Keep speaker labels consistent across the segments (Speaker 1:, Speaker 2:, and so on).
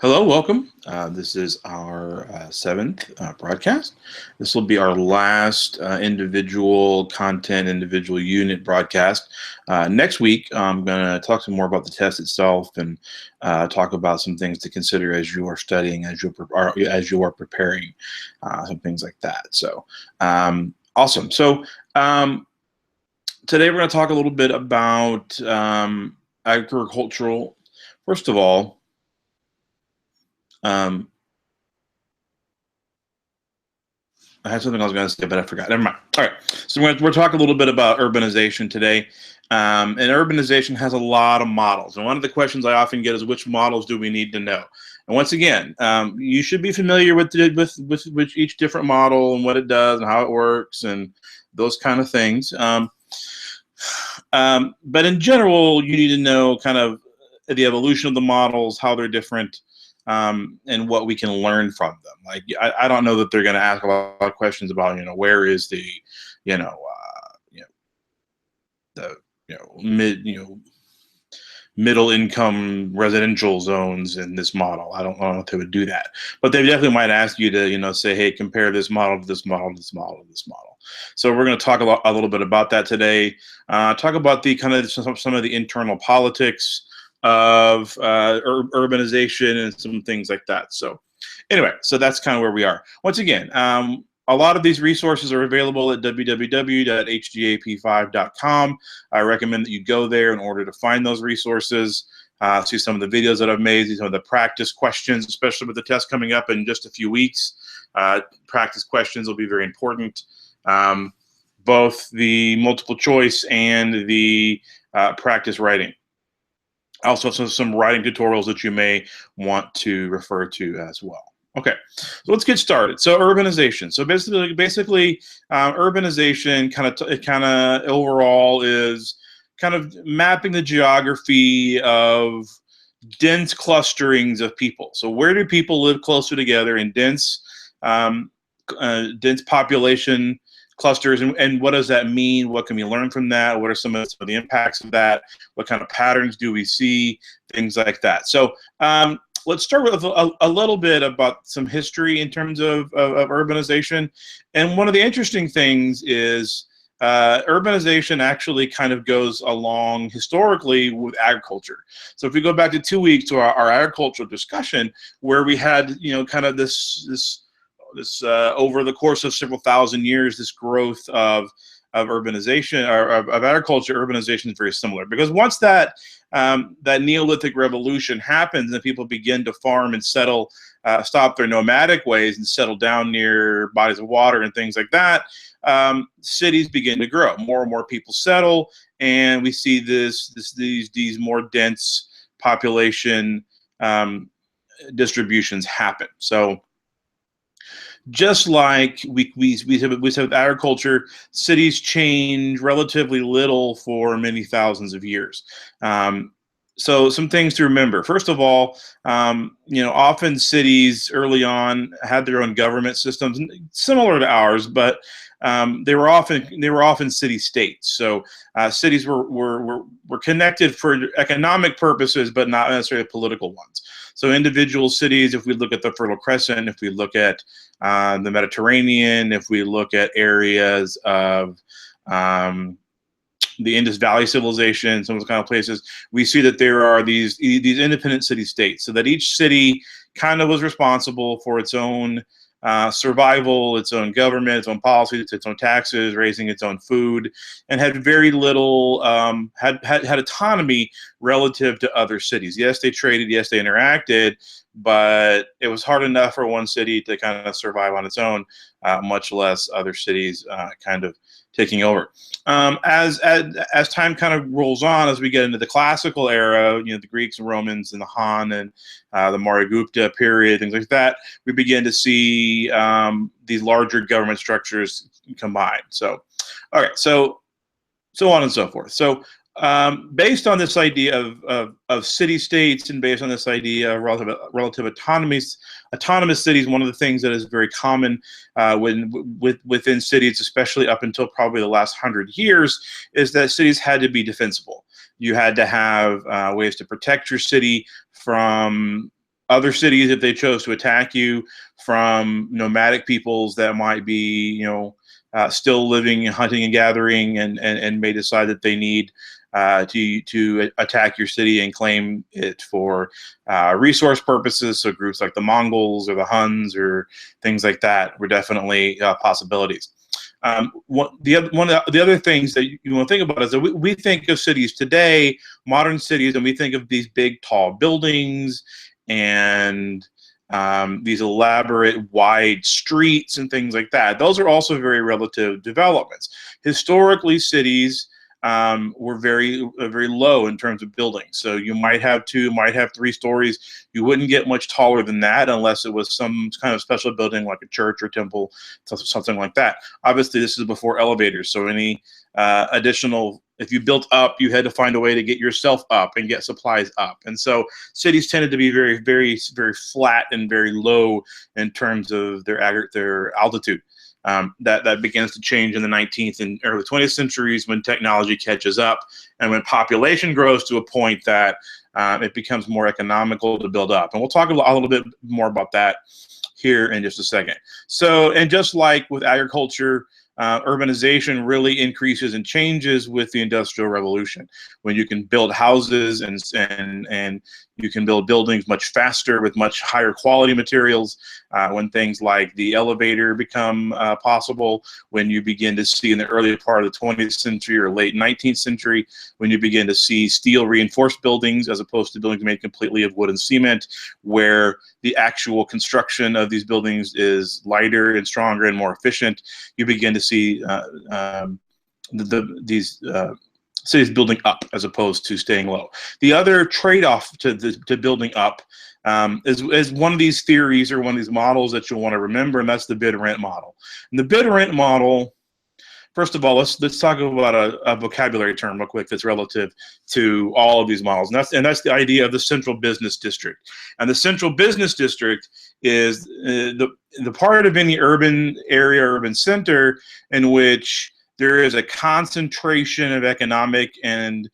Speaker 1: Hello, welcome. This is our seventh broadcast. This will be our last individual content, individual unit broadcast. Next week, I'm going to talk some more about the test itself and talk about some things to consider as you are studying, as you are preparing, some things like that. So, awesome. So, today we're going to talk a little bit about agricultural. First of all. Um, I had something I was going to say, but I forgot. Never mind. All right. So we're talking a little bit about urbanization today. And urbanization has a lot of models. And one of the questions I often get is, which models do we need to know? And once again, you should be familiar with each different model and what it does and how it works and those kind of things. But in general, you need to know kind of the evolution of the models, how they're different, and what we can learn from them. Like, I don't know that they're going to ask a lot of questions about, where is the, you know, you know, the, middle income residential zones in this model. I don't know if they would do that, but they definitely might ask you to, say, hey, compare this model to this model, to this model, to this model. So we're going to talk a little bit about that today. Talk about the kind of some of the internal politics of urbanization and some things like that. So anyway, so that's kind of where we are. Once again, a lot of these resources are available at www.hgap5.com. I recommend that you go there in order to find those resources, see some of the videos that I've made, see some of the practice questions, especially with the test coming up in just a few weeks. Practice questions will be very important. Both the multiple choice and the practice writing. Also, some writing tutorials that you may want to refer to as well. Okay, so let's get started. So urbanization. So basically, urbanization kind of overall is kind of mapping the geography of dense clusterings of people. So where do people live closer together in dense population clusters, and what does that mean? What can we learn from that? What are some of the impacts of that? What kind of patterns do we see? Things like that. So let's start with a little bit about some history in terms of urbanization. And one of the interesting things is urbanization actually kind of goes along historically with agriculture. So if we go back to 2 weeks to our agricultural discussion, where we had, kind of this over the course of several thousand years, this growth of urbanization or of agriculture, urbanization is very similar, because once that Neolithic revolution happens and people begin to farm and settle, stop their nomadic ways and settle down near bodies of water and things like that, cities begin to grow. More and more people settle, and we see these more dense population distributions happen. So just like we have with agriculture, cities change relatively little for many thousands of years. So some things to remember. First of all, often cities early on had their own government systems similar to ours, but they were often city states. So cities were connected for economic purposes, but not necessarily political ones. So individual cities, if we look at the Fertile Crescent, if we look at the Mediterranean, if we look at areas of the Indus Valley civilization, some of those kind of places, we see that there are these independent city-states, so that each city kind of was responsible for its own survival, its own government, its own policies, its own taxes, raising its own food, and had very little had autonomy relative to other cities. Yes, they traded. Yes, they interacted, but it was hard enough for one city to kind of survive on its own, much less other cities kind of taking over. As time kind of rolls on, as we get into the classical era, the Greeks and Romans and the Han and the Maurya period, things like that, we begin to see these larger government structures combined. So, all right, so on and so forth. So based on this idea of city-states, and based on this idea of relative autonomous cities, one of the things that is very common within cities, especially up until probably the last 100 years, is that cities had to be defensible. You had to have ways to protect your city from other cities, if they chose to attack you, from nomadic peoples that might be, still living, hunting and gathering, and may decide that they need to attack your city and claim it for resource purposes. So groups like the Mongols or the Huns or things like that were definitely possibilities. One of the other things that you want to think about is that we think of cities today, modern cities, and we think of these big, tall buildings and these elaborate, wide streets and things like that. Those are also very relative developments. Historically, cities were very low in terms of buildings. So you might have 2, might have 3 stories. You wouldn't get much taller than that unless it was some kind of special building like a church or temple, something like that. Obviously, this is before elevators, so any additional, if you built up, you had to find a way to get yourself up and get supplies up. And so cities tended to be very, very, very flat and very low in terms of their altitude. That begins to change in the 19th and early 20th centuries when technology catches up and when population grows to a point that it becomes more economical to build up. And we'll talk a little bit more about that here in just a second. So, and just like with agriculture, urbanization really increases and changes with the Industrial Revolution, when you can build houses and you can build buildings much faster with much higher quality materials, when things like the elevator become possible, when you begin to see in the early part of the 20th century or late 19th century, when you begin to see steel reinforced buildings as opposed to buildings made completely of wood and cement, where the actual construction of these buildings is lighter and stronger and more efficient. You begin to see these cities building up as opposed to staying low. The other trade-off to building up is one of these theories or one of these models that you'll want to remember, and that's the bid-rent model. And the bid-rent model, first of all, let's talk about a vocabulary term real quick that's relative to all of these models, and that's the idea of the central business district. And the central business district is the part of any urban area, urban center, in which there is a concentration of economic and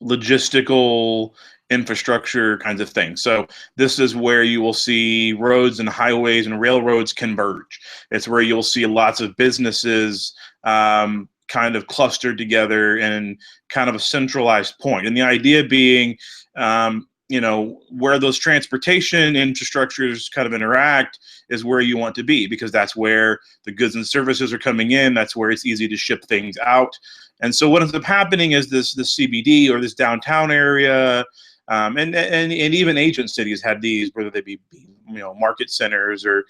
Speaker 1: logistical infrastructure kinds of things. So this is where you will see roads and highways and railroads converge. It's where you'll see lots of businesses kind of clustered together in kind of a centralized point. And the idea being, where those transportation infrastructures kind of interact is where you want to be, because that's where the goods and services are coming in. That's where it's easy to ship things out. And so what ends up happening is this CBD or this downtown area, and even ancient cities had these, whether they be market centers or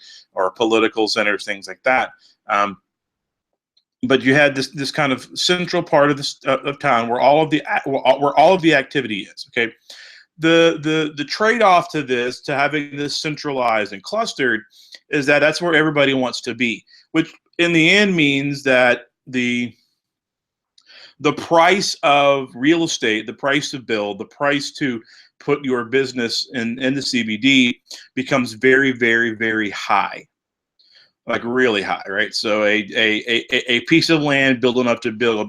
Speaker 1: political centers, things like that. But you had this kind of central part of town where all of the activity is. Okay, the trade-off to this, to having this centralized and clustered, is that that's where everybody wants to be, which in the end means that the price of real estate, the price to build, the price to put your business in the CBD becomes very, very, very high, like really high, right? So a piece of land building up to build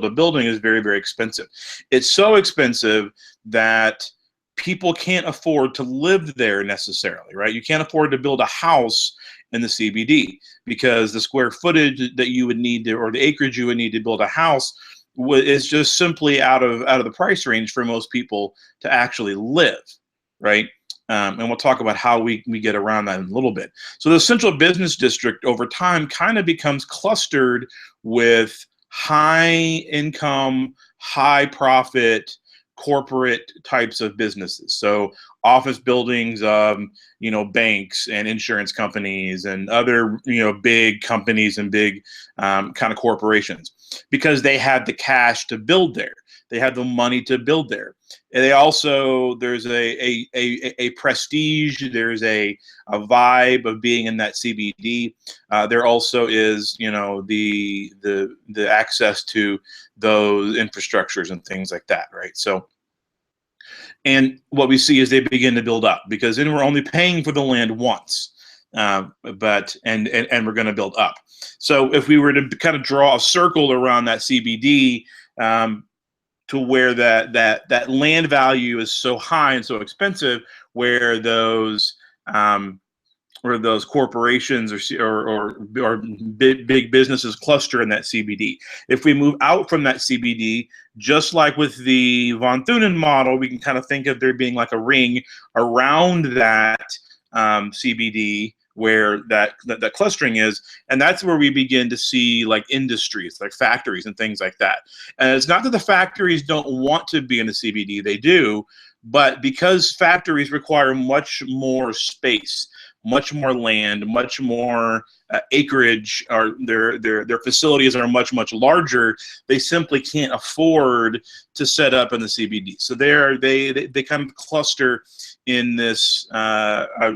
Speaker 1: a building is very, very expensive. It's so expensive that people can't afford to live there necessarily, right? You can't afford to build a house in the CBD because the square footage that you would need to, or the acreage you would need to build a house, is just simply out of the price range for most people to actually live, right? And we'll talk about how we get around that in a little bit. So the central business district over time kind of becomes clustered with high income, high profit, corporate types of businesses. So office buildings, banks and insurance companies and other, big companies and big kind of corporations, because they have the cash to build there. They have the money to build there. And they also, there's a prestige, there's a vibe of being in that CBD. There also is, the access to those infrastructures and things like that, right? So, and what we see is they begin to build up, because then we're only paying for the land once, and we're going to build up. So if we were to kind of draw a circle around that CBD, to where that land value is so high and so expensive, where those corporations or big businesses cluster in that CBD. If we move out from that CBD, just like with the von Thunen model, we can kind of think of there being like a ring around that CBD where that clustering is, and that's where we begin to see like industries, like factories and things like that. And it's not that the factories don't want to be in the CBD, they do, but because factories require much more space, much more land, much more acreage, or their facilities are much larger, they simply can't afford to set up in the CBD. So they kind of cluster in this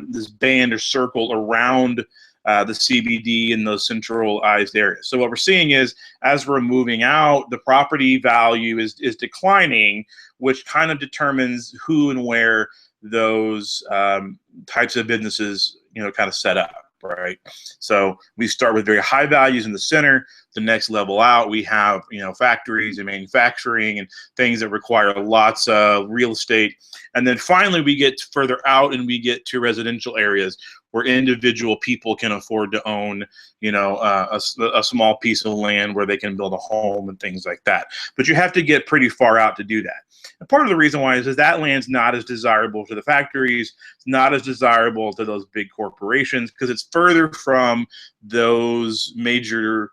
Speaker 1: this band or circle around the CBD in those centralized areas. So what we're seeing is, as we're moving out, the property value is declining, which kind of determines who and where those types of businesses, kind of set up, right? So we start with very high values in the center. The next level out, we have, factories and manufacturing and things that require lots of real estate. And then finally, we get further out and we get to residential areas where individual people can afford to own, a small piece of land where they can build a home and things like that. But you have to get pretty far out to do that. And part of the reason why is that land's not as desirable to the factories, it's not as desirable to those big corporations, because it's further from those major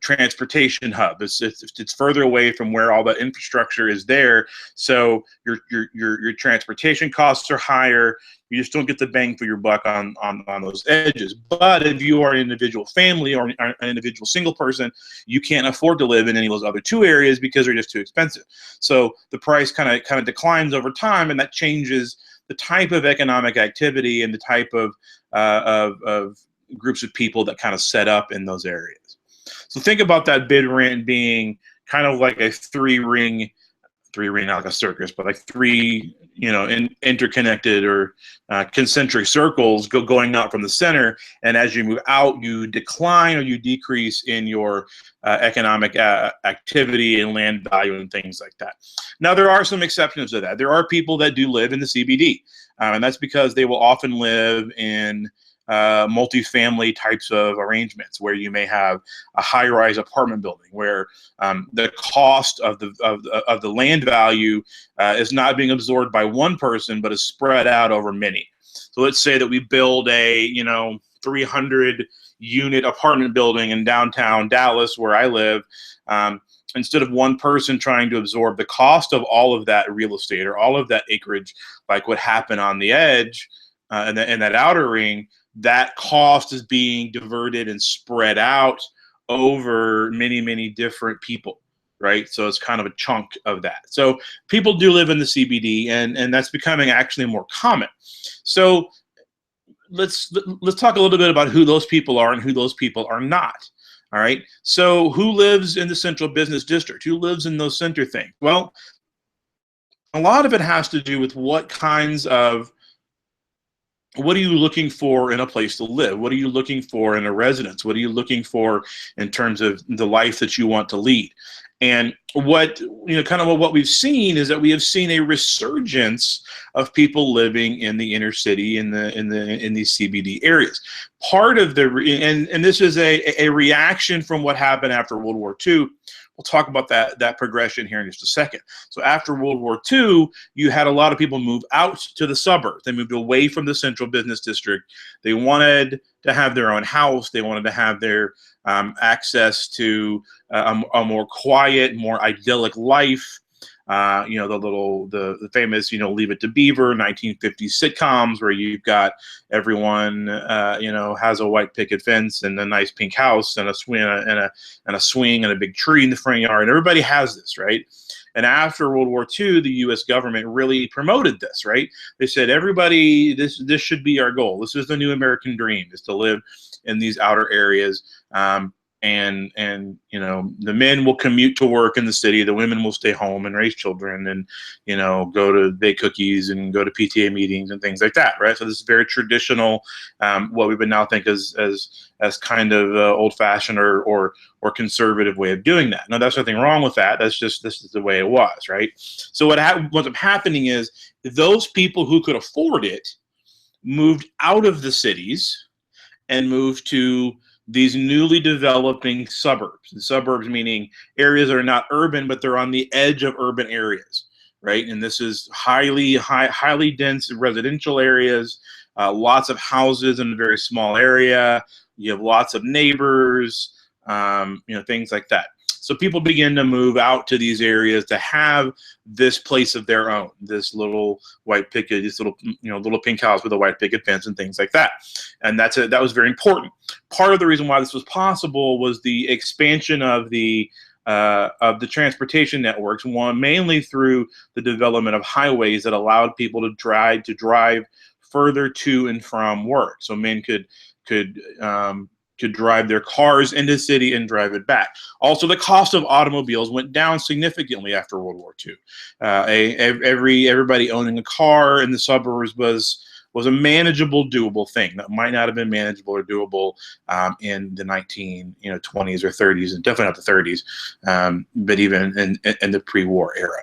Speaker 1: transportation hub. It's further away from where all the infrastructure is there. So your transportation costs are higher. You just don't get the bang for your buck on those edges. But if you are an individual family or an individual single person, you can't afford to live in any of those other two areas because they're just too expensive. So the price kind of declines over time, and that changes the type of economic activity and the type of groups of people that kind of set up in those areas. So think about that bid rent being kind of like a three ring, not like a circus, but like three, interconnected or concentric circles going out from the center. And as you move out, you decline or you decrease in your economic activity and land value and things like that. Now, there are some exceptions to that. There are people that do live in the CBD, and that's because they will often live in multifamily types of arrangements where you may have a high-rise apartment building where the cost of the land value is not being absorbed by one person, but is spread out over many. So let's say that we build a 300 unit apartment building in downtown Dallas, where I live. Instead of one person trying to absorb the cost of all of that real estate or all of that acreage, like what happened on the edge in that outer ring, that cost is being diverted and spread out over many different people, right? So it's kind of a chunk of that. So people do live in the CBD, and that's becoming actually more common. So let's talk a little bit about who those people are and who those people are not. All right. So who lives in the central business district? Who lives in those center things? Well, a lot of it has to do with what are you looking for in a place to live? What are you looking for in a residence? What are you looking for in terms of the life that you want to lead? And what we've seen is that we have seen a resurgence of people living in the inner city in these CBD areas. Part of and this is a reaction from what happened after World War II. We'll talk about that progression here in just a second. So after World War II, you had a lot of people move out to the suburbs. They moved away from the central business district. They wanted to have their own house. They wanted to have their access to a more quiet, more idyllic life. The famous, Leave It to Beaver 1950s sitcoms where you've got everyone, has a white picket fence and a nice pink house and a swing and a big tree in the front yard. And everybody has this, right? And after World War II, the U.S. government really promoted this, right? They said, everybody, this should be our goal. This is the new American dream, is to live in these outer areas. and you know, the men will commute to work in the city, the women will stay home and raise children, and you know, go to bake cookies and go to PTA meetings and things like that, right? So this is very traditional, what we would now think as kind of old-fashioned or conservative way of doing that. Now, there's nothing wrong with that. That's just, this is the way it was, right? So what ends up happening is those people who could afford it moved out of the cities and moved to these newly developing suburbs. The suburbs meaning areas that are not urban, but they're on the edge of urban areas, right? And this is highly dense residential areas, lots of houses in a very small area. You have lots of neighbors, you know, things like that. So people begin to move out to these areas to have this place of their own, this little white picket, this little, you know, little pink house with a white picket fence and things like that. And that was very important. Part of the reason why this was possible was the expansion of the transportation networks, one mainly through the development of highways that allowed people to drive further to and from work. So men could drive their cars into the city and drive it back. Also, the cost of automobiles went down significantly after World War II. Everybody owning a car in the suburbs was a manageable, doable thing that might not have been manageable or doable in the 20s or 30s, and definitely not the 30s, but even in the pre-war era.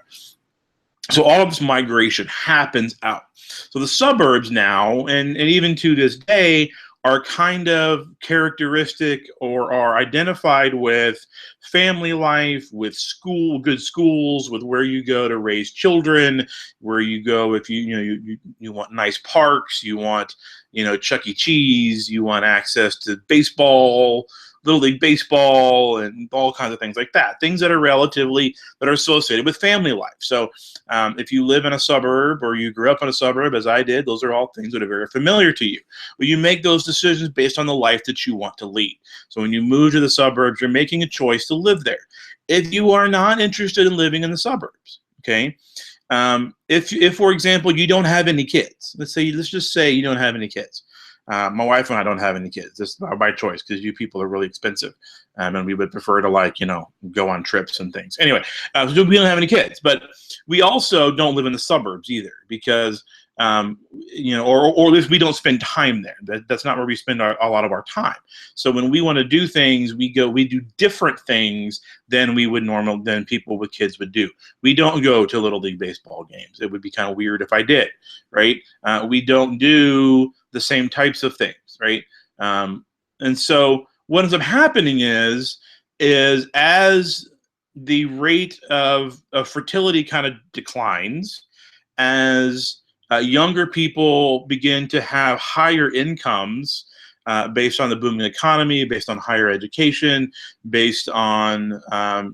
Speaker 1: So all of this migration happens out. So the suburbs now, and even to this day, are kind of characteristic or are identified with family life, with good schools, with where you go to raise children, where you go if you want nice parks, you want, you know, Chuck E. Cheese, you want access to baseball, Little League baseball, and all kinds of things like that. Things that are associated with family life. So if you live in a suburb or you grew up in a suburb, as I did, those are all things that are very familiar to you. But you make those decisions based on the life that you want to lead. So when you move to the suburbs, you're making a choice to live there. If you are not interested in living in the suburbs, okay, if for example, you don't have any kids, let's just say you don't have any kids. My wife and I don't have any kids. This is by choice because you people are really expensive, and we would prefer to, like, you know, go on trips and things. Anyway, so we don't have any kids, but we also don't live in the suburbs either because, you know, or at least we don't spend time there. That's not where we spend a lot of our time. So when we want to do things, we do different things than than people with kids would do. We don't go to Little League baseball games. It would be kind of weird if I did, right? We don't do the same types of things, right? And so what ends up happening is as the rate of fertility kind of declines, as younger people begin to have higher incomes based on the booming economy, based on higher education, based on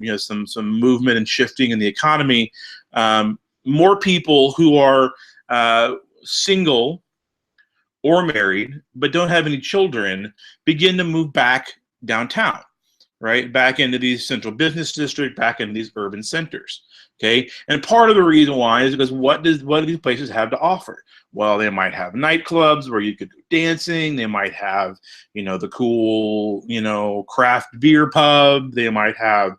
Speaker 1: you know, some movement and shifting in the economy, more people who are single or married but don't have any children begin to move back downtown, right? Back into these central business districts, back into these urban centers. Okay, and part of the reason why is because what do these places have to offer? Well, they might have nightclubs where you could do dancing. They might have, you know, the cool, you know, craft beer pub. They might have,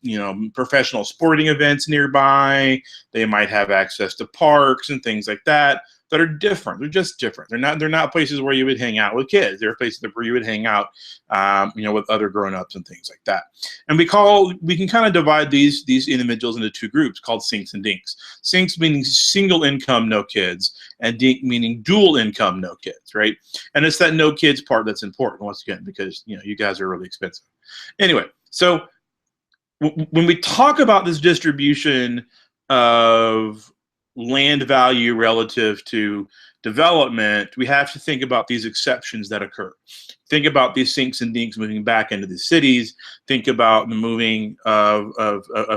Speaker 1: you know, professional sporting events nearby. They might have access to parks and things like that are different. They're just different. They're not places where you would hang out with kids. They're places where you would hang out, you know, with other grown-ups and things like that. And we can kind of divide these individuals into two groups called sinks and dinks. Sinks meaning single income, no kids, and dink meaning dual income, no kids, right? And it's that no kids part that's important, once again, because, you know, you guys are really expensive. Anyway, so when we talk about this distribution of land value relative to development, we have to think about these exceptions that occur. Think about these sinks and dinks moving back into the cities. Think about the moving of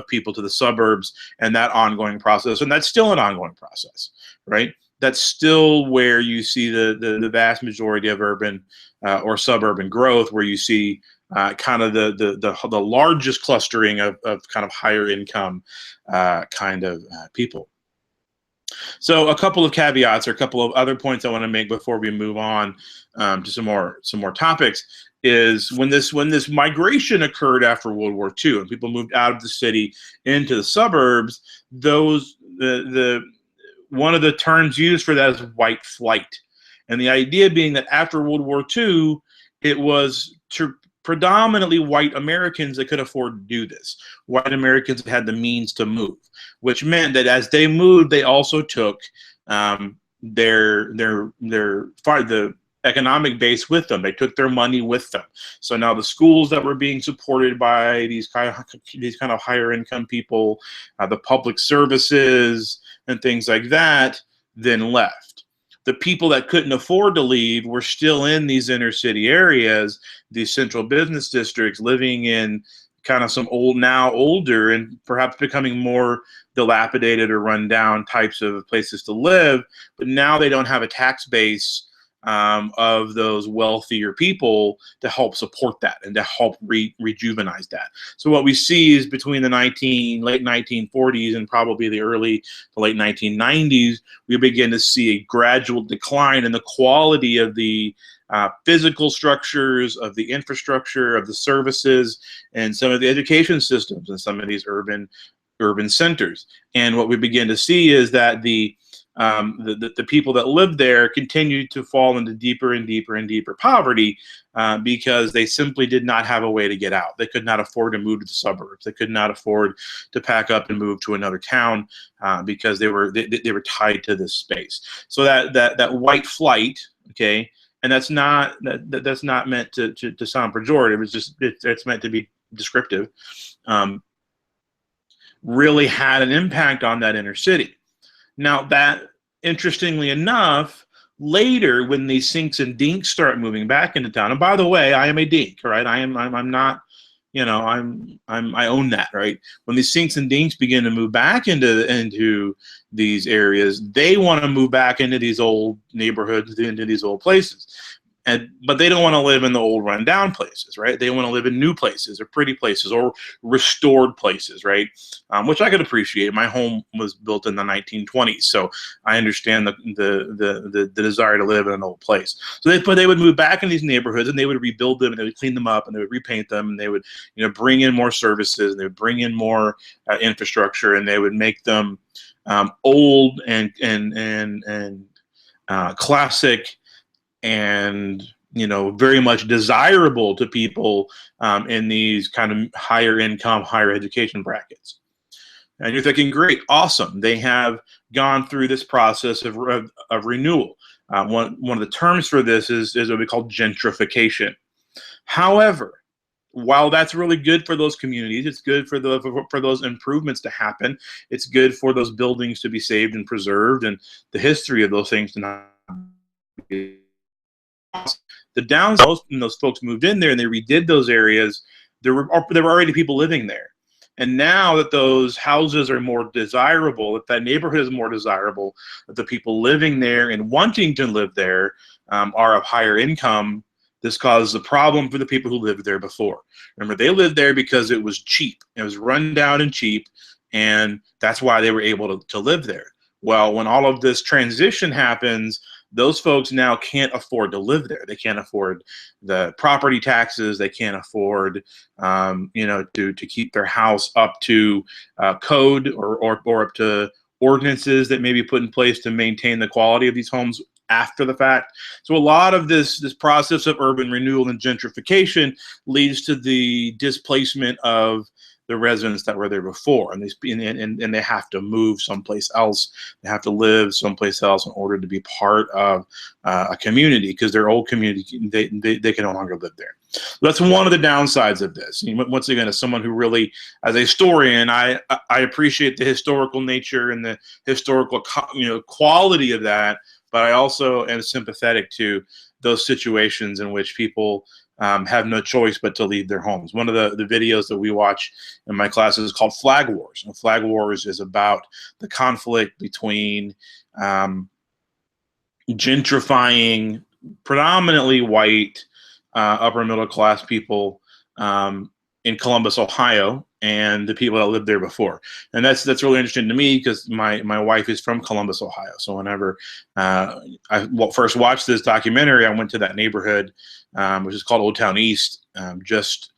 Speaker 1: people to the suburbs and that ongoing process. And that's still an ongoing process, right? That's still where you see the vast majority of urban or suburban growth, where you see kind of the largest clustering of kind of higher income kind of people. So a couple of caveats or a couple of other points I want to make before we move on to some more topics is when this migration occurred after World War II and people moved out of the city into the suburbs, the one of the terms used for that is white flight. And the idea being that after World War II, it was predominantly white Americans that could afford to do this. White Americans had the means to move, which meant that as they moved, they also took the economic base with them. They took their money with them. So now the schools that were being supported by these kind of higher income people, the public services and things like that, then left. The people that couldn't afford to leave were still in these inner city areas, these central business districts, living in kind of some older and perhaps becoming more dilapidated or run down types of places to live. But now they don't have a tax base of those wealthier people to help support that and to help rejuvenize that. So what we see is between the late 1940s and probably the early to late 1990s, we begin to see a gradual decline in the quality of the physical structures, of the infrastructure, of the services, and some of the education systems in some of these urban centers. And what we begin to see is that the people that lived there continued to fall into deeper and deeper and deeper poverty because they simply did not have a way to get out. They could not afford to move to the suburbs. They could not afford to pack up and move to another town because they were tied to this space. So that white flight, okay, and that's not meant to sound pejorative. It's meant to be descriptive. Really had an impact on that inner city. Now that, interestingly enough, later when these sinks and dinks start moving back into town, and by the way, I am a dink, right? I'm not, I own that, right? When these sinks and dinks begin to move back into these areas, they want to move back into these old neighborhoods, into these old places. But they don't want to live in the old rundown places, right? They want to live in new places or pretty places or restored places, right? Which I could appreciate. My home was built in the 1920s, so I understand the desire to live in an old place. So they would move back in these neighborhoods and they would rebuild them and they would clean them up and they would repaint them and they would bring in more services and they would bring in more infrastructure and they would make them old and classic and very much desirable to people in these kind of higher income, higher education brackets. And you're thinking, great, awesome. They have gone through this process of renewal. One of the terms for this is what we call gentrification. However, while that's really good for those communities, it's good for those improvements to happen. It's good for those buildings to be saved and preserved, and the history of those things to not be. The downside, when those folks moved in there and they redid those areas, there were already people living there. And now that those houses are more desirable, if that neighborhood is more desirable, that the people living there and wanting to live there are of higher income, this causes a problem for the people who lived there before. Remember, they lived there because it was cheap. It was run down and cheap, and that's why they were able to live there. Well, when all of this transition happens, those folks now can't afford to live there. They can't afford the property taxes. They can't afford, to keep their house up to code or up to ordinances that may be put in place to maintain the quality of these homes after the fact. So a lot of this process of urban renewal and gentrification leads to the displacement of the residents that were there before, and they have to move someplace else. They have to live someplace else in order to be part of a community, because their old community, they can no longer live there. That's one of the downsides of this. Once again, as someone who really, as a historian, I appreciate the historical nature and the historical quality of that, but I also am sympathetic to those situations in which people have no choice but to leave their homes. One of the videos that we watch in my classes is called Flag Wars. And Flag Wars is about the conflict between gentrifying predominantly white upper middle class people in Columbus, Ohio, and the people that lived there before. And that's really interesting to me because my wife is from Columbus, Ohio. So whenever I first watched this documentary, I went to that neighborhood, which is called Old Town East, just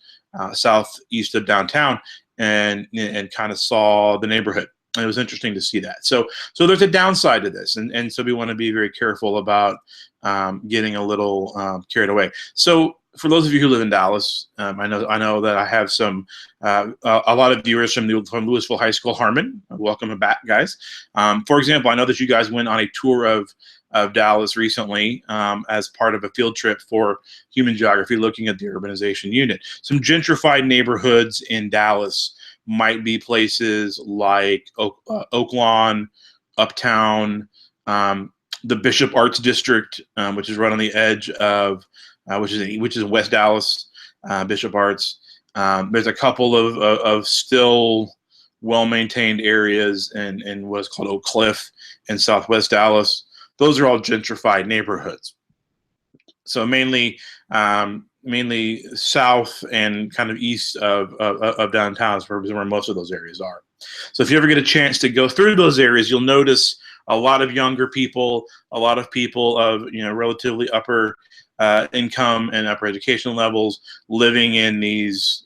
Speaker 1: southeast of downtown, and kind of saw the neighborhood. And it was interesting to see that. So there's a downside to this, and so we want to be very careful about getting a little carried away. So for those of you who live in Dallas, I know that I have some a lot of viewers from Louisville High School Harmon. Welcome back, guys. For example, I know that you guys went on a tour of Dallas recently as part of a field trip for Human Geography, looking at the urbanization unit. Some gentrified neighborhoods in Dallas might be places like Oak Lawn, Uptown, the Bishop Arts District, which is right on the edge of which is West Dallas, Bishop Arts. There's a couple of still well-maintained areas in what's called Oak Cliff in Southwest Dallas. Those are all gentrified neighborhoods. So mainly south and kind of east of downtown is where most of those areas are. So if you ever get a chance to go through those areas, you'll notice a lot of younger people, a lot of people of relatively upper income and upper educational levels living in these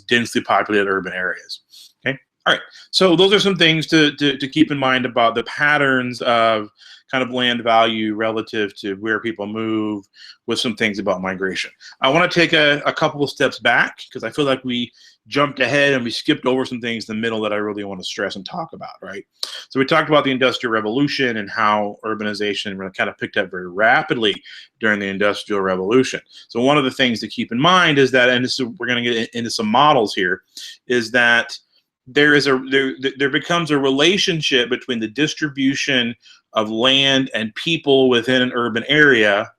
Speaker 1: densely populated urban areas. Okay, all right. So those are some things to keep in mind about the patterns of kind of land value relative to where people move, with some things about migration. I want to take a couple of steps back because I feel like we jumped ahead and we skipped over some things in the middle that I really want to stress and talk about, right? So we talked about the Industrial Revolution and how urbanization really kind of picked up very rapidly during the Industrial Revolution. So one of the things to keep in mind is that, and this is, we're going to get into some models here, is that there becomes a relationship between the distribution of land and people within an urban area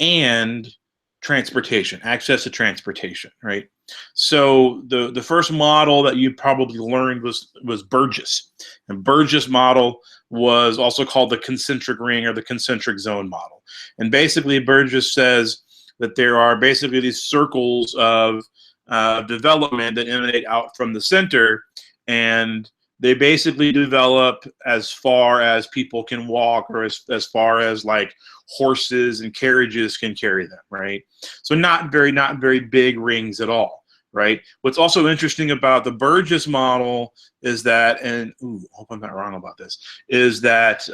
Speaker 1: and transportation, access to transportation, right? So the first model that you probably learned was Burgess. And Burgess model was also called the concentric ring or the concentric zone model. And basically Burgess says that there are basically these circles of development that emanate out from the center, and they basically develop as far as people can walk, or as far as like horses and carriages can carry them, right? So not very big rings at all, right? What's also interesting about the Burgess model is that, and hope I'm not wrong about this, is that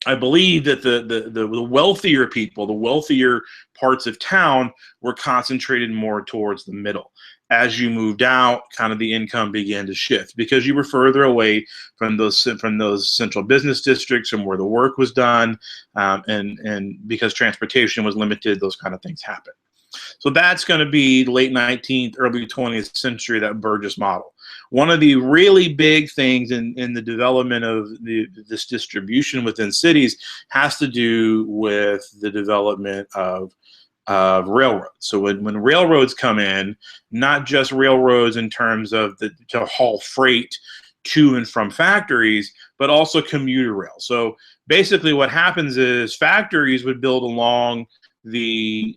Speaker 1: I believe that the wealthier people, the wealthier parts of town, were concentrated more towards the middle. As you moved out, kind of the income began to shift because you were further away from those central business districts, from where the work was done, and because transportation was limited, those kind of things happen. So that's going to be late 19th, early 20th century, that Burgess model. One of the really big things in the development of this distribution within cities has to do with the development of railroads. So when railroads come in, not just railroads in terms of to haul freight to and from factories, but also commuter rail. So basically what happens is factories would build along the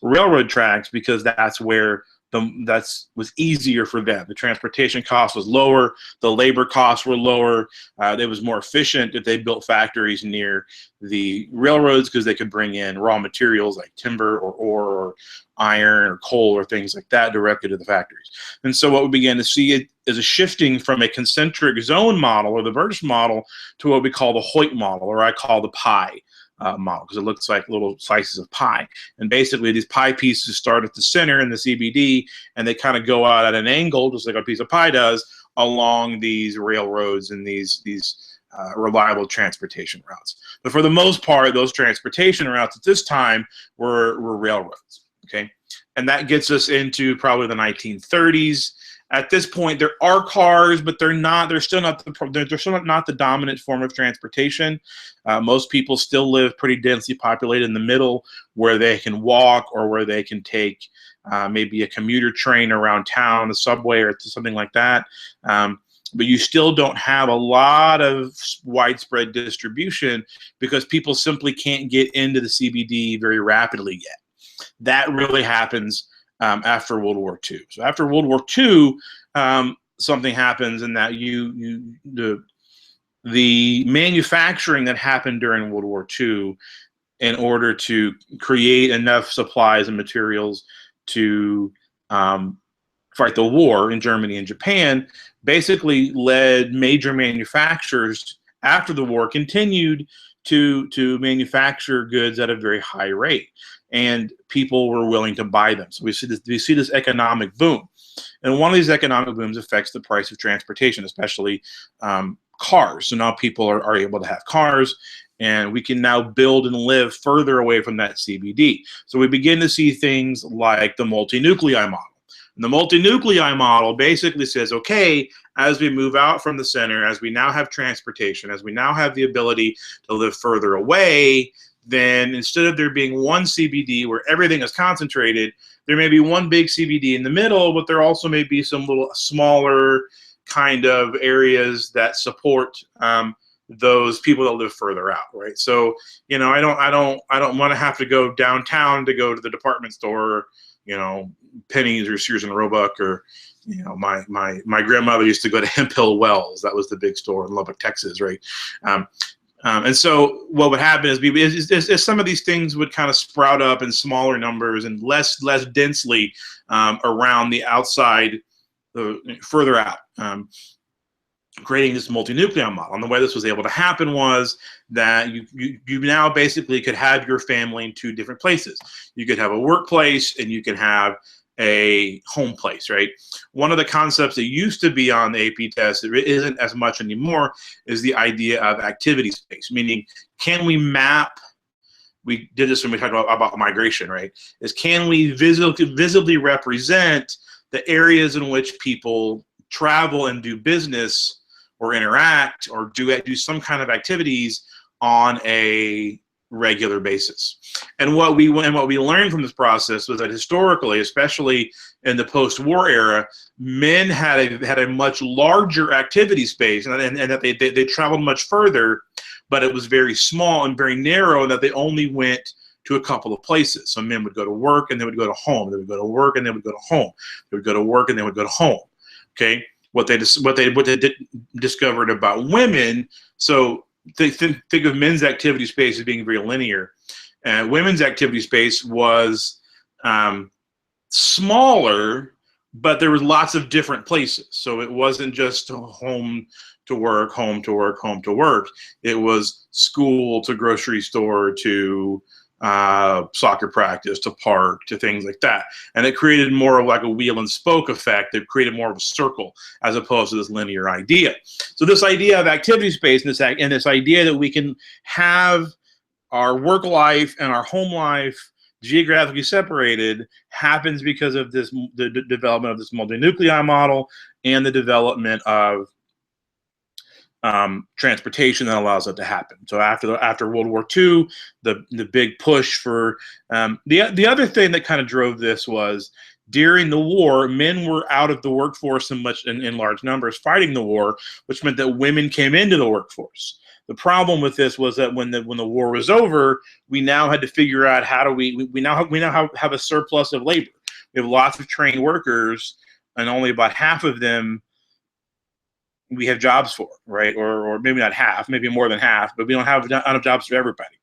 Speaker 1: railroad tracks because that's where was easier for them. The transportation cost was lower, the labor costs were lower. It was more efficient if they built factories near the railroads because they could bring in raw materials like timber or ore or iron or coal or things like that directly to the factories. And so what we began to see is a shifting from a concentric zone model, or the Burgess model, to what we call the Hoyt model, or I call the pie model, because it looks like little slices of pie. And basically these pie pieces start at the center in the CBD, and they kind of go out at an angle, just like a piece of pie does, along these railroads and these reliable transportation routes. But for the most part, those transportation routes at this time were railroads. Okay, and that gets us into probably the 1930s. At this point, there are cars, but they're still not the dominant form of transportation. Most people still live pretty densely populated in the middle, where they can walk or where they can take maybe a commuter train around town, a subway, or something like that. But you still don't have a lot of widespread distribution because people simply can't get into the CBD very rapidly yet. That really happens after World War II. So after World War II, something happens in that the manufacturing that happened during World War II in order to create enough supplies and materials to fight the war in Germany and Japan basically led major manufacturers after the war continued to manufacture goods at a very high rate, and people were willing to buy them. So we see this economic boom, and one of these economic booms affects the price of transportation, especially cars. So now people are able to have cars, and we can now build and live further away from that CBD. So we begin to see things like the multi-nuclei model. And the multi-nuclei model basically says, okay, as we move out from the center, as we now have transportation, as we now have the ability to live further away, then instead of there being one CBD where everything is concentrated, there may be one big CBD in the middle, but there also may be some little smaller kind of areas that support those people that live further out, right? So, you know, I don't want to have to go downtown to go to the department store, you know, Penny's or Sears and Roebuck, or, you know, my grandmother used to go to Hemp Hill Wells. That was the big store in Lubbock, Texas, right? And so what would happen is some of these things would kind of sprout up in smaller numbers and less densely around the outside, further out, creating this multi-nuclei model. And the way this was able to happen was that you now basically could have your family in two different places. You could have a workplace and you can have a home place, right? One of the concepts that used to be on the AP test, it isn't as much anymore, is the idea of activity space, meaning can we map, we did this when we talked about migration, right? Is can we visibly represent the areas in which people travel and do business or interact or do some kind of activities on a regular basis. And what we learned from this process was that historically, especially in the post-war era, men had a much larger activity space, and that they traveled much further, but it was very small and very narrow, and that they only went to a couple of places. So men would go to work and they would go to home. They would go to work and they would go to home. They would go to work and they would go to home. Okay, what they discovered about women. So they think of men's activity space as being very linear, and women's activity space was smaller, but there was lots of different places. So it wasn't just home to work, home to work, home to work. It was school to grocery store to soccer practice to park to things like that. And it created more of like a wheel and spoke effect. It created more of a circle as opposed to this linear idea. So this idea of activity space and this idea that we can have our work life and our home life geographically separated happens because of the development of this multi-nuclei model and the development of transportation that allows that to happen. So after World War II, the big push for the other thing that kind of drove this was during the war, men were out of the workforce in large numbers fighting the war, which meant that women came into the workforce. The problem with this was that when the war was over, we now had to figure out how do we now have a surplus of labor. We have lots of trained workers, and only about half of them we have jobs for, right? Or maybe not half, maybe more than half, but we don't have enough jobs for everybody.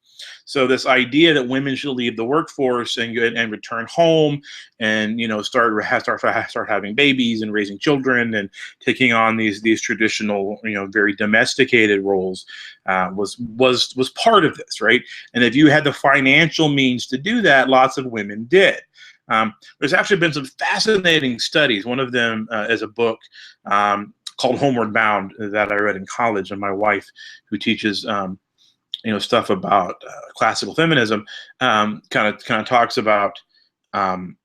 Speaker 1: So this idea that women should leave the workforce and return home and, you know, start having babies and raising children and taking on these traditional, you know, very domesticated roles was part of this, right? And if you had the financial means to do that, lots of women did. There's actually been some fascinating studies. One of them is a book called Homeward Bound that I read in college, and my wife, who teaches stuff about classical feminism, kind of talks about, and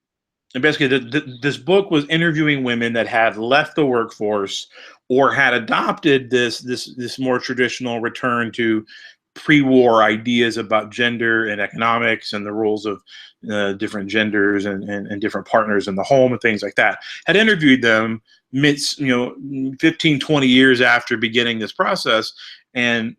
Speaker 1: basically this book was interviewing women that had left the workforce or had adopted this more traditional return to pre-war ideas about gender and economics and the roles of different genders and different partners in the home and things like that. Had interviewed them 15, 20 years after beginning this process, and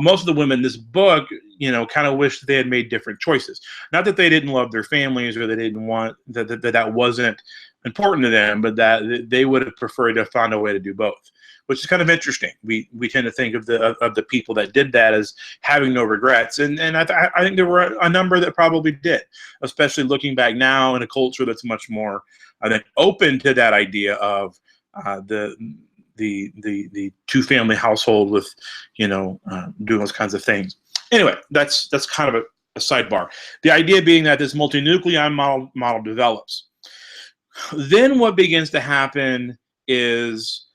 Speaker 1: most of the women in this book, kind of wish they had made different choices. Not that they didn't love their families or they didn't want that wasn't important to them, but that they would have preferred to have found a way to do both, which is kind of interesting. We tend to think of the people that did that as having no regrets, and I think there were a number that probably did, especially looking back now in a culture that's much more, I think, open to that idea of the two-family household with doing those kinds of things. Anyway, that's kind of a sidebar. The idea being that this multi-nucleon model develops. Then what begins to happen is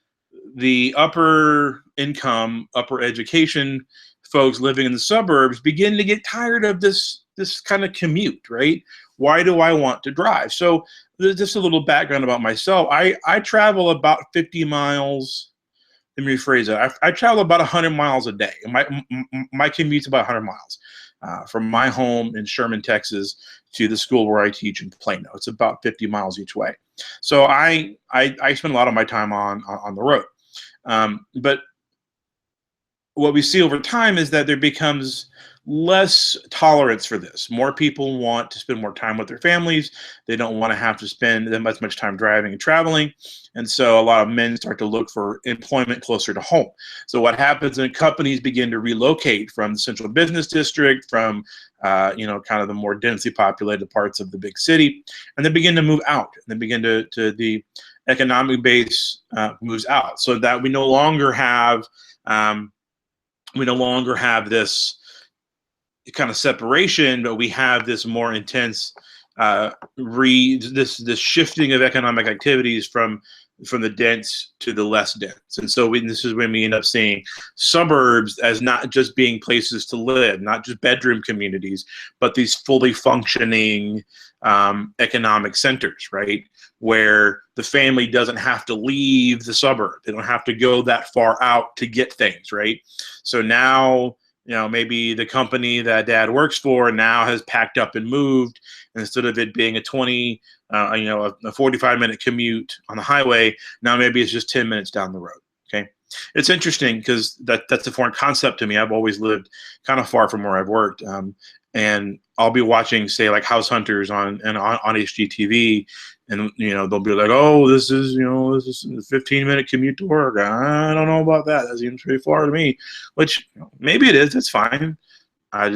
Speaker 1: the upper income, upper education folks living in the suburbs begin to get tired of this kind of commute, right? Why do I want to drive? So just a little background about myself. I travel about 50 miles. Let me rephrase it. I travel about 100 miles a day. My commute's about 100 miles from my home in Sherman, Texas, to the school where I teach in Plano. It's about 50 miles each way. So I spend a lot of my time on the road. But what we see over time is that there becomes less tolerance for this. More people want to spend more time with their families. They don't want to have to spend that much time driving and traveling. And so a lot of men start to look for employment closer to home. So what happens is companies begin to relocate from the central business district, from kind of the more densely populated parts of the big city, and they begin to move out. And they begin to the economic base moves out, so that we no longer have this kind of separation, but we have this more intense this shifting of economic activities from the dense to the less dense. And so this is when we end up seeing suburbs as not just being places to live, not just bedroom communities, but these fully functioning economic centers, right? Where the family doesn't have to leave the suburb. They don't have to go that far out to get things, right? So now, maybe the company that dad works for now has packed up and moved. And instead of it being a 45-minute commute on the highway, now maybe it's just 10 minutes down the road. Okay, it's interesting because that's a foreign concept to me. I've always lived kind of far from where I've worked, and I'll be watching, say, like House Hunters on HGTV, and they'll be like, "Oh, this is a 15-minute commute to work." I don't know about that. That seems pretty far to me. Which maybe it is. It's fine. I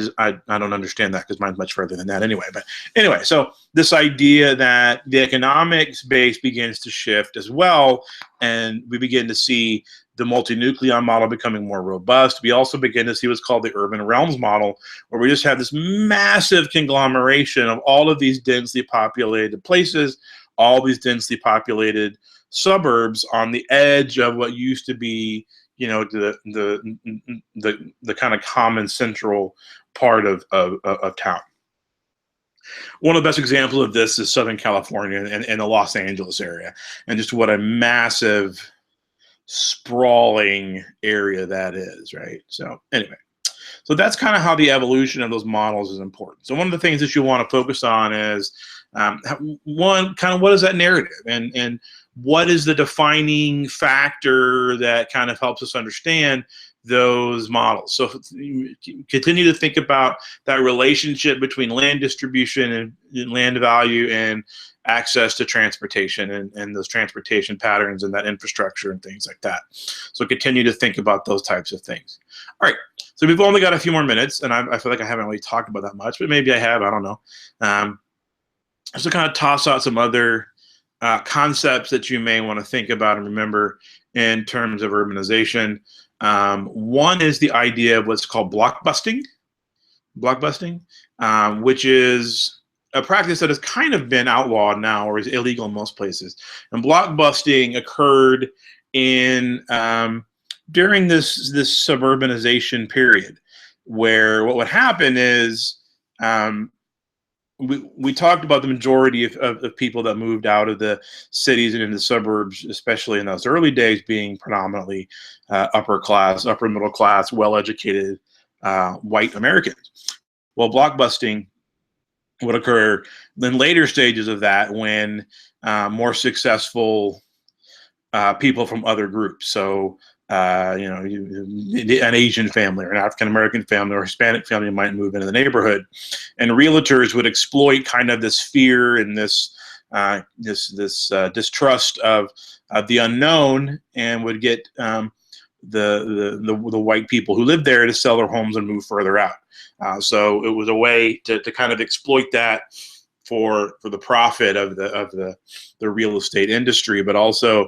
Speaker 1: don't understand that because mine's much further than that anyway. But anyway, so this idea that the economics base begins to shift as well, and we begin to see the multi-nucleon model becoming more robust. We also begin to see what's called the urban realms model, where we just have this massive conglomeration of all of these densely populated places, all these densely populated suburbs on the edge of what used to be, the kind of common central part of town. One of the best examples of this is Southern California and the Los Angeles area, and just what a massive, sprawling area that is, right? So anyway, so that's kind of how the evolution of those models is important. So one of the things that you want to focus on is one, kind of what is that narrative, and what is the defining factor that kind of helps us understand those models. So continue to think about that relationship between land distribution and land value and access to transportation and those transportation patterns and that infrastructure and things like that. So continue to think about those types of things. All right, so we've only got a few more minutes, and I feel like I haven't really talked about that much, but maybe I have, I don't know. So kind of toss out some other concepts that you may want to think about and remember in terms of urbanization. One is the idea of what's called blockbusting, which is a practice that has kind of been outlawed now or is illegal in most places. And blockbusting occurred in during this suburbanization period, where what would happen is we talked about the majority of people that moved out of the cities and into the suburbs, especially in those early days, being predominantly upper class, upper middle class, well-educated white Americans. Well, blockbusting would occur in later stages of that when more successful people from other groups, so an Asian family or an African American family or Hispanic family might move into the neighborhood, and realtors would exploit kind of this fear and this distrust of the unknown, and would get the white people who lived there to sell their homes and move further out. So it was a way to kind of exploit that for the profit of the real estate industry, but also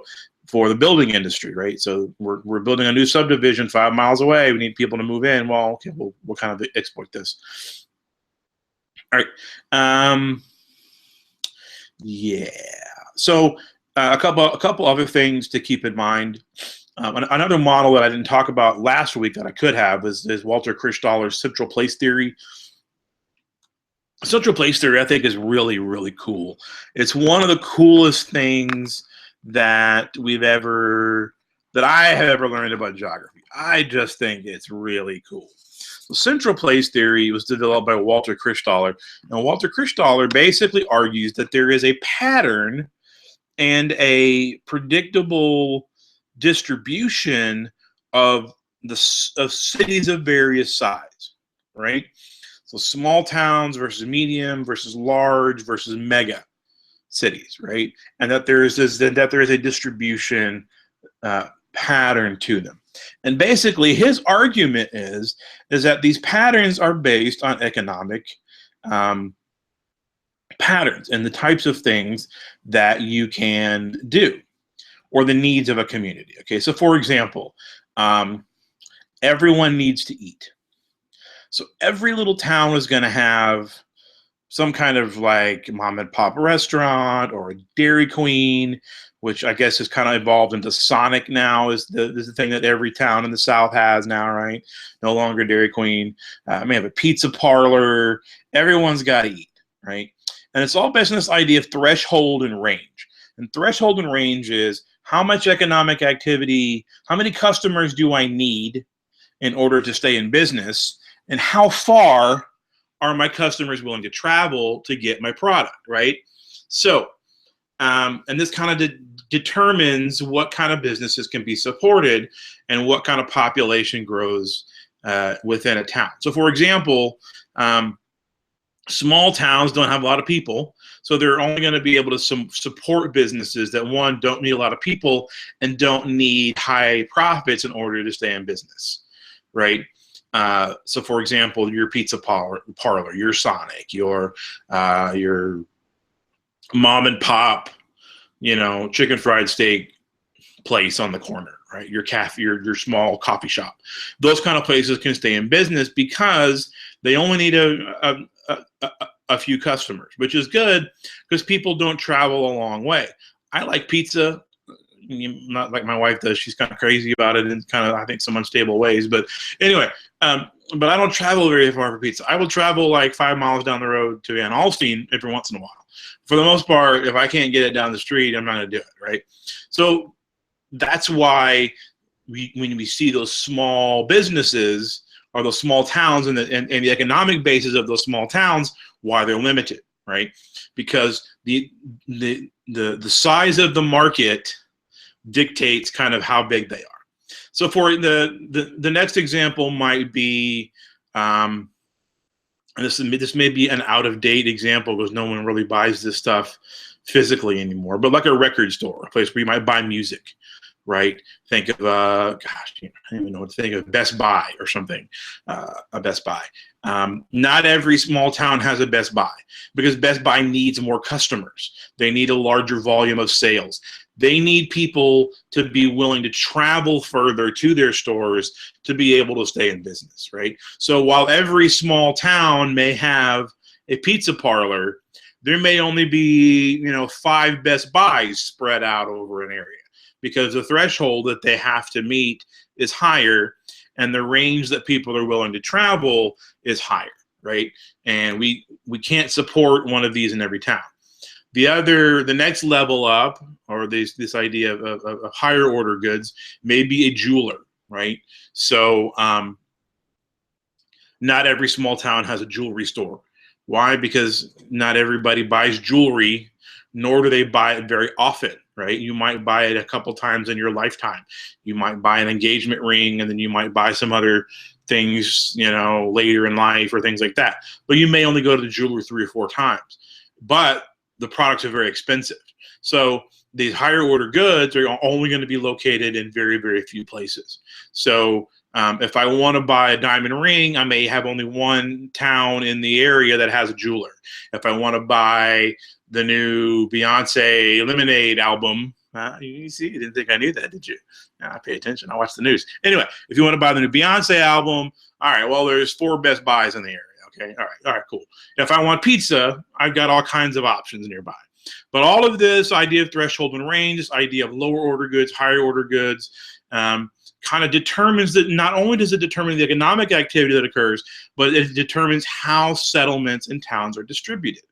Speaker 1: for the building industry, right? So we're building a new subdivision 5 miles away. We need people to move in. Well, okay, we'll kind of exploit this. All right. Yeah. So a couple other things to keep in mind. Another model that I didn't talk about last week that I could have is Walter Christoller's central place theory. Central place theory, I think, is really, really cool. It's one of the coolest things that I have ever learned about geography. I just think it's really cool. So central place theory was developed by Walter Christoller, and Walter Christoller basically argues that there is a pattern and a predictable distribution of cities of various size, right? So small towns versus medium versus large versus mega cities, right? And that there is a distribution pattern to them. And basically, his argument is that these patterns are based on economic patterns and the types of things that you can do, or the needs of a community. Okay, so for example, everyone needs to eat. So every little town is going to have some kind of like mom and pop restaurant or a Dairy Queen, which I guess has kind of evolved into Sonic now, is the thing that every town in the South has now, right? No longer Dairy Queen. May have a pizza parlor. Everyone's got to eat, right? And it's all based on this idea of threshold and range. And threshold and range is how much economic activity, how many customers do I need in order to stay in business, and how far are my customers willing to travel to get my product, right? So, and this kind of determines what kind of businesses can be supported and what kind of population grows within a town. So, for example, small towns don't have a lot of people, so they're only going to be able to support businesses that, one, don't need a lot of people and don't need high profits in order to stay in business, right? So, for example, your pizza parlor, your Sonic, your mom and pop, chicken fried steak place on the corner, right? Your cafe, your small coffee shop. Those kind of places can stay in business because they only need a few customers, which is good because people don't travel a long way. I like pizza. Not like my wife does. She's kind of crazy about it in kind of, I think, some unstable ways. But anyway, but I don't travel very far for pizza. I will travel like 5 miles down the road to Ann Alstine every once in a while. For the most part, if I can't get it down the street, I'm not going to do it, right? So that's why when we see those small businesses or those small towns and the economic basis of those small towns, why they're limited, right? Because the size of the market dictates kind of how big they are. So for the next example might be, and this may be an out of date example because no one really buys this stuff physically anymore, but like a record store, a place where you might buy music, right? Think of I don't even know what to think of, Best Buy or something, a Best Buy. Not every small town has a Best Buy because Best Buy needs more customers. They need a larger volume of sales. They need people to be willing to travel further to their stores to be able to stay in business, right? So while every small town may have a pizza parlor, there may only be 5 Best Buys spread out over an area because the threshold that they have to meet is higher and the range that people are willing to travel is higher, right? And we can't support one of these in every town. The next level up, or this idea of higher order goods, may be a jeweler, right? So not every small town has a jewelry store. Why? Because not everybody buys jewelry nor do they buy it very often, right? You might buy it a couple times in your lifetime. You might buy an engagement ring, and then you might buy some other things, you know, later in life or things like that. But you may only go to the jeweler 3 or 4 times. But the products are very expensive. So these higher order goods are only going to be located in very, very few places. So if I want to buy a diamond ring, I may have only one town in the area that has a jeweler. If I want to buy the new Beyonce Lemonade album, you see, you didn't think I knew that, did you? I pay attention. I watch the news. Anyway, if you want to buy the new Beyonce album, all right, well, there's 4 Best Buys in the area. Okay, all right, cool. If I want pizza, I've got all kinds of options nearby. But all of this idea of threshold and range, this idea of lower order goods, higher order goods, kind of determines that not only does it determine the economic activity that occurs, but it determines how settlements in towns are distributed.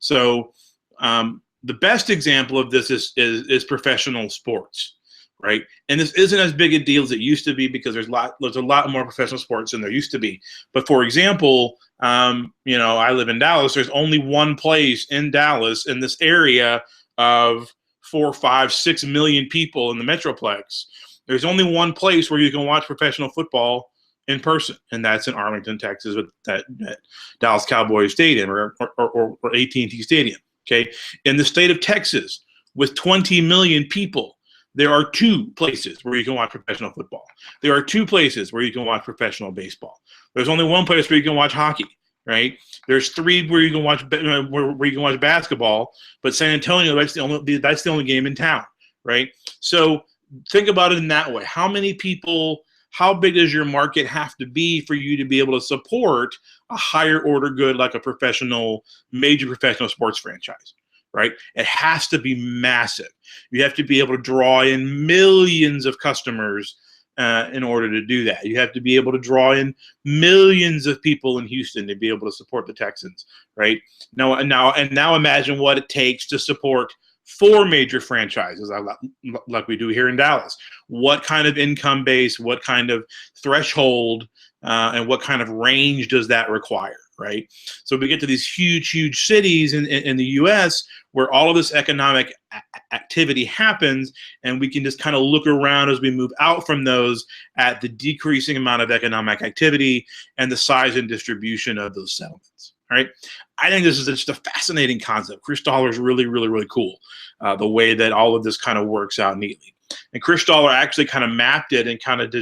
Speaker 1: So the best example of this is professional sports, right? And this isn't as big a deal as it used to be because there's a lot more professional sports than there used to be. But for example, you know, I live in Dallas. There's only one place in Dallas in this area of 4, 5, 6 million people in the Metroplex. There's only one place where you can watch professional football in person, and that's in Arlington, Texas, with that Dallas Cowboys Stadium or AT&T Stadium. Okay, in the state of Texas, with 20 million people, there are 2 places where you can watch professional football. There are 2 places where you can watch professional baseball. There's only 1 place where you can watch hockey, right? There's 3 where you can watch where you can watch basketball, but San Antonio, that's the only game in town, right? So think about it in that way. How many people? How big does your market have to be for you to be able to support a higher order good like a major professional sports franchise, right? It has to be massive. You have to be able to draw in millions of customers in order to do that. You have to be able to draw in millions of people in Houston to be able to support the Texans, right? Now imagine what it takes to support 4 major franchises like we do here in Dallas. What kind of income base, what kind of threshold, and what kind of range does that require, right? So we get to these huge, huge cities in the U.S. where all of this economic activity happens, and we can just kind of look around as we move out from those at the decreasing amount of economic activity and the size and distribution of those settlements. Right? I think this is just a fascinating concept. Chris Dollar is really, really, really cool, the way that all of this kind of works out neatly. And Chris Dollar actually kind of mapped it and kind of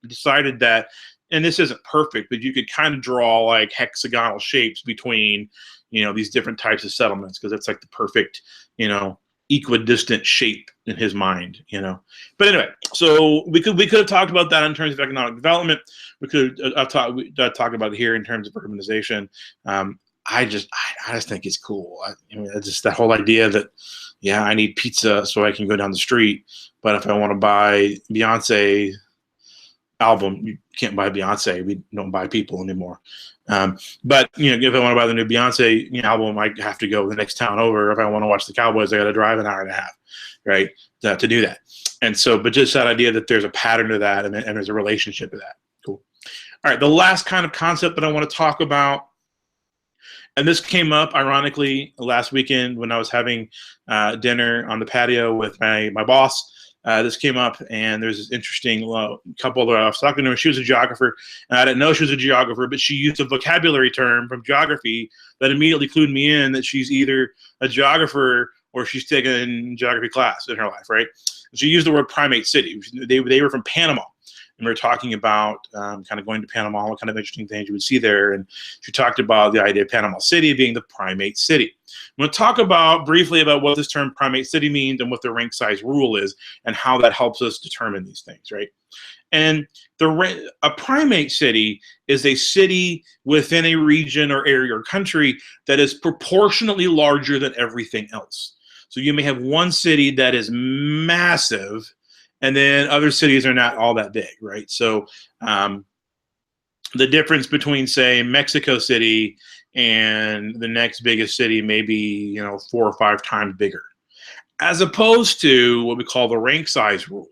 Speaker 1: decided that, and this isn't perfect, but you could kind of draw like hexagonal shapes between, you know, these different types of settlements because it's like the perfect, you know, equidistant shape in his mind, you know. But anyway, so we could have talked about that in terms of economic development. We could talk about it here in terms of urbanization. I just think it's cool. I mean, it's just that whole idea that, yeah, I need pizza so I can go down the street, but if I want to buy Beyonce album, you can't buy Beyonce. We don't buy people anymore. But you know, if I want to buy the new Beyonce album, I have to go the next town over. If I want to watch the Cowboys, I got to drive an hour and a half, right, to do that. And so, but just that idea that there's a pattern to that, and there's a relationship to that. Cool. All right, the last kind of concept that I want to talk about, and this came up ironically last weekend when I was having dinner on the patio with my boss. This came up, and there's this interesting couple that I was talking to her. She was a geographer, and I didn't know she was a geographer, but she used a vocabulary term from geography that immediately clued me in that she's either a geographer or she's taken geography class in her life, right? She used the word primate city. They were from Panama, and we were talking about kind of going to Panama, what kind of interesting things you would see there. And she talked about the idea of Panama City being the primate city. I'm going to talk briefly about what this term primate city means and what the rank size rule is and how that helps us determine these things, right? And a primate city is a city within a region or area or country that is proportionately larger than everything else. So you may have one city that is massive, and then other cities are not all that big, right? So the difference between, say, Mexico City and the next biggest city may be, 4 or 5 times bigger, as opposed to what we call the rank size rule,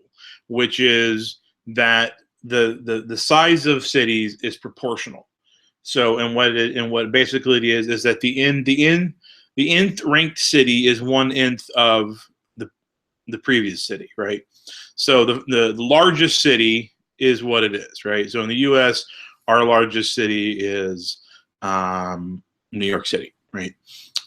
Speaker 1: which is that the size of cities is proportional. So, and what basically it is that the the nth ranked city is 1/nth of the previous city, right? So the largest city is what it is, right? So in the U.S., our largest city is New York City, right?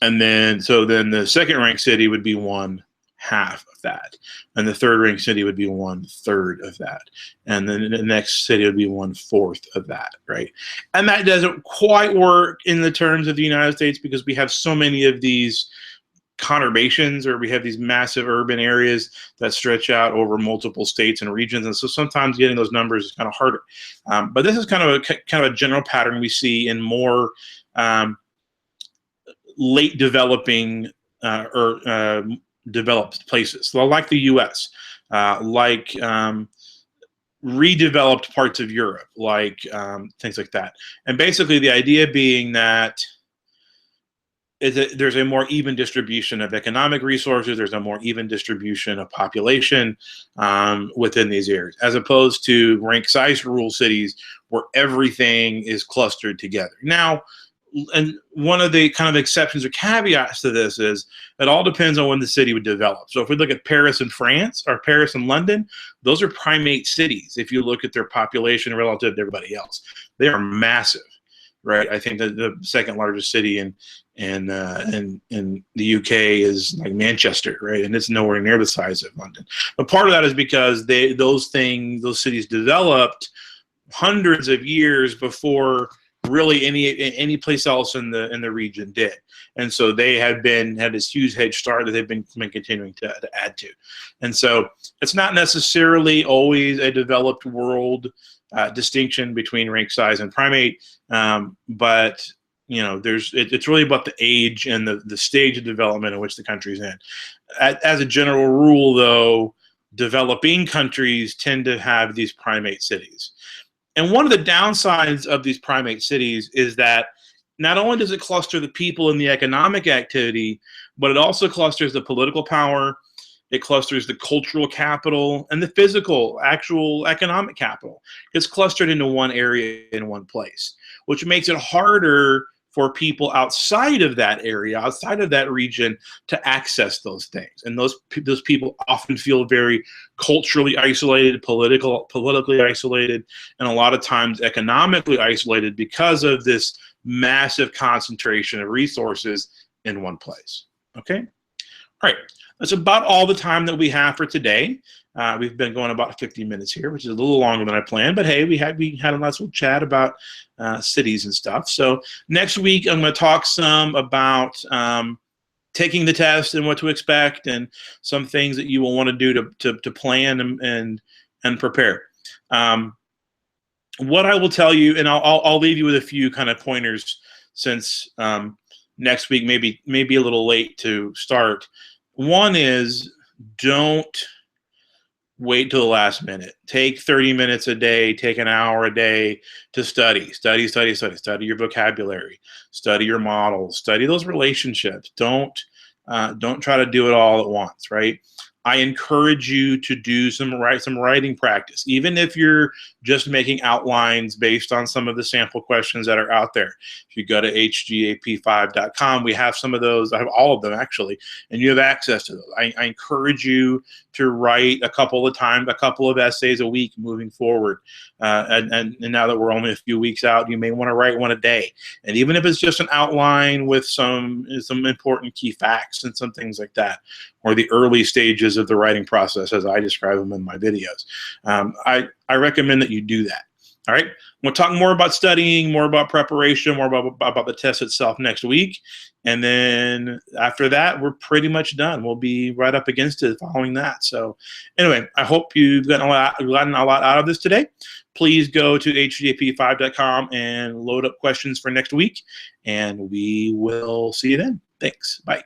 Speaker 1: And then then the second ranked city would be 1/2 of that, and the third ranked city would be 1/3 of that, and then the next city would be 1/4 of that, right? And that doesn't quite work in the terms of the United States because we have so many of these conurbations, or we have these massive urban areas that stretch out over multiple states and regions, and so sometimes getting those numbers is kind of harder. But this is kind of a general pattern we see in more late developing or developed places, so like the U.S., like redeveloped parts of Europe, like things like that. And basically, the idea being that there's a more even distribution of economic resources, there's a more even distribution of population within these areas, as opposed to rank size rural cities where everything is clustered together. Now, and one of the kind of exceptions or caveats to this is it all depends on when the city would develop. So if we look at Paris and France, or Paris and London, those are primate cities. If you look at their population relative to everybody else, they are massive, right? I think that the second largest city in the UK is like Manchester, right? And it's nowhere near the size of London. But part of that is because those cities developed hundreds of years before really any place else in the region did, and so they had this huge head start that they've been continuing to add to. And so it's not necessarily always a developed world distinction between rank size and primate, but you know, it's really about the age and the stage of development in which the country's in. As a general rule, though, developing countries tend to have these primate cities. And one of the downsides of these primate cities is that not only does it cluster the people and the economic activity, but it also clusters the political power, it clusters the cultural capital, and the physical, actual economic capital. It's clustered into one area in one place, which makes it harder for people outside of that area, outside of that region, to access those things. And those people often feel very culturally isolated, politically isolated, and a lot of times economically isolated because of this massive concentration of resources in one place. Okay? All right. That's about all the time that we have for today. We've been going about 50 minutes here, which is a little longer than I planned, but hey, we had a nice little chat about cities and stuff. So next week, I'm going to talk some about taking the test and what to expect, and some things that you will want to do to plan and prepare. What I will tell you, and I'll leave you with a few kind of pointers, since next week may be a little late to start. One is, don't wait till the last minute. Take 30 minutes a day, take an hour a day to study your vocabulary, study your models, study those relationships. Don't try to do it all at once, right? I encourage you to do some writing practice, even if you're just making outlines based on some of the sample questions that are out there. If you go to HGAP5.com, we have some of those. I have all of them, actually, and you have access to those. I encourage you to write a couple of essays a week moving forward. And now that we're only a few weeks out, you may want to write one a day. And even if it's just an outline with some important key facts and some things like that, or the early stages of the writing process as I describe them in my videos, I recommend that you do that. All right, we'll talk more about studying, more about preparation, more about the test itself next week. And then after that, we're pretty much done. We'll be right up against it following that. So anyway, I hope you've gotten a lot out of this today. Please go to HGAP5.com and load up questions for next week, and we will see you then. Thanks. Bye.